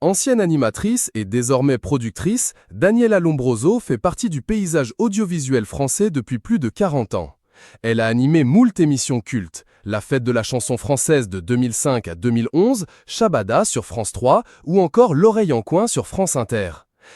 Ancienne animatrice et désormais productrice, Daniela Lombroso fait partie du paysage audiovisuel français depuis plus de 40 ans. Elle a animé moult émissions cultes, la fête de la chanson française de 2005 à 2011, Shabada sur France 3 ou encore L'oreille en coin sur France Inter.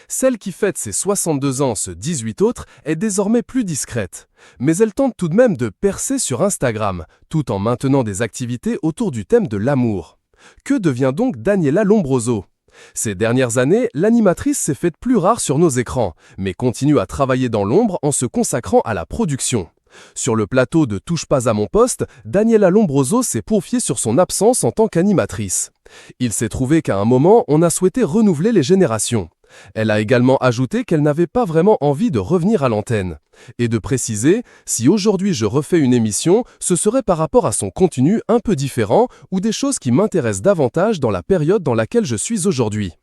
Celle qui fête ses 62 ans ce 18 autres est désormais plus discrète. Mais elle tente tout de même de percer sur Instagram, tout en maintenant des activités autour du thème de l'amour. Que devient donc Daniela Lombroso ? Ces dernières années, l'animatrice s'est faite plus rare sur nos écrans, mais continue à travailler dans l'ombre en se consacrant à la production. Sur le plateau de Touche pas à mon poste, Daniela Lombroso s'est confiée sur son absence en tant qu'animatrice. Il s'est trouvé qu'à un moment, on a souhaité renouveler les générations. Elle a également ajouté qu'elle n'avait pas vraiment envie de revenir à l'antenne. Et de préciser, si aujourd'hui je refais une émission, ce serait par rapport à son contenu un peu différent ou des choses qui m'intéressent davantage dans la période dans laquelle je suis aujourd'hui.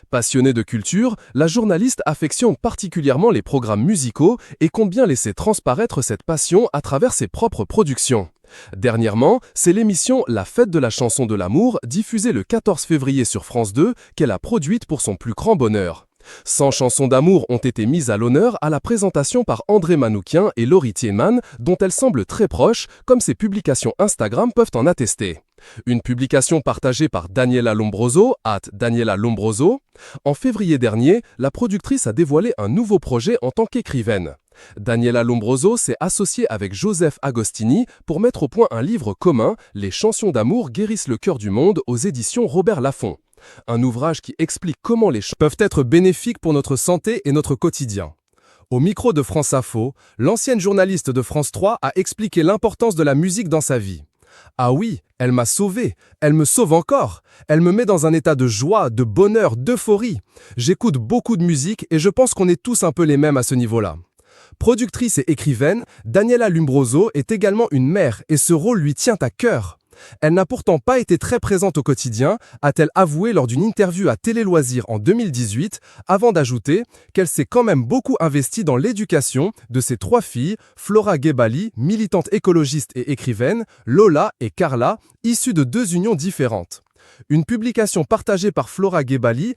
Passionnée de culture, la journaliste affectionne particulièrement les programmes musicaux et compte bien laisser transparaître cette passion à travers ses propres productions. Dernièrement, c'est l'émission La fête de la chanson de l'amour, diffusée le 14 février sur France 2, qu'elle a produite pour son plus grand bonheur. 100 chansons d'amour ont été mises à l'honneur à la présentation par André Manoukian et Laurie Tiedemann, dont elle semble très proche, comme ses publications Instagram peuvent en attester. Une publication partagée par Daniela Lombroso, @Daniela Lombroso. En février dernier, la productrice a dévoilé un nouveau projet en tant qu'écrivaine. Daniela Lombroso s'est associée avec Joseph Agostini pour mettre au point un livre commun, Les chansons d'amour guérissent le cœur du monde, aux éditions Robert Laffont. Un ouvrage qui explique comment les chansons peuvent être bénéfiques pour notre santé et notre quotidien. Au micro de France Info, l'ancienne journaliste de France 3 a expliqué l'importance de la musique dans sa vie. Ah oui, elle m'a sauvé, elle me sauve encore, elle me met dans un état de joie, de bonheur, d'euphorie. J'écoute beaucoup de musique et je pense qu'on est tous un peu les mêmes à ce niveau-là. Productrice et écrivaine, Daniela Lombroso est également une mère et ce rôle lui tient à cœur. Elle n'a pourtant pas été très présente au quotidien, a-t-elle avoué lors d'une interview à Télé Loisirs en 2018, avant d'ajouter qu'elle s'est quand même beaucoup investie dans l'éducation de ses 3 filles, Flora Gebali, militante écologiste et écrivaine, Lola et Carla, issues de 2 unions différentes. Une publication partagée par Flora Gebali,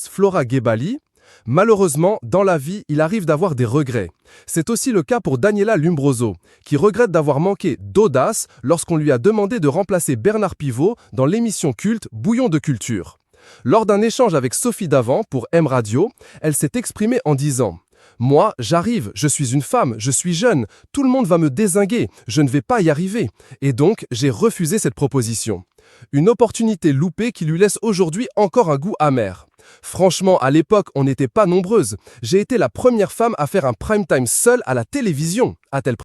@Flora Gebali. Malheureusement, dans la vie, il arrive d'avoir des regrets. C'est aussi le cas pour Daniela Lombroso, qui regrette d'avoir manqué d'audace lorsqu'on lui a demandé de remplacer Bernard Pivot dans l'émission culte Bouillon de culture. Lors d'un échange avec Sophie Davant pour M Radio, elle s'est exprimée en disant « Moi, j'arrive, je suis une femme, je suis jeune, tout le monde va me dézinguer, je ne vais pas y arriver. Et donc, j'ai refusé cette proposition. » Une opportunité loupée qui lui laisse aujourd'hui encore un goût amer. Franchement, à l'époque, on n'était pas nombreuses. J'ai été la première femme à faire un prime time seule à la télévision, a-t-elle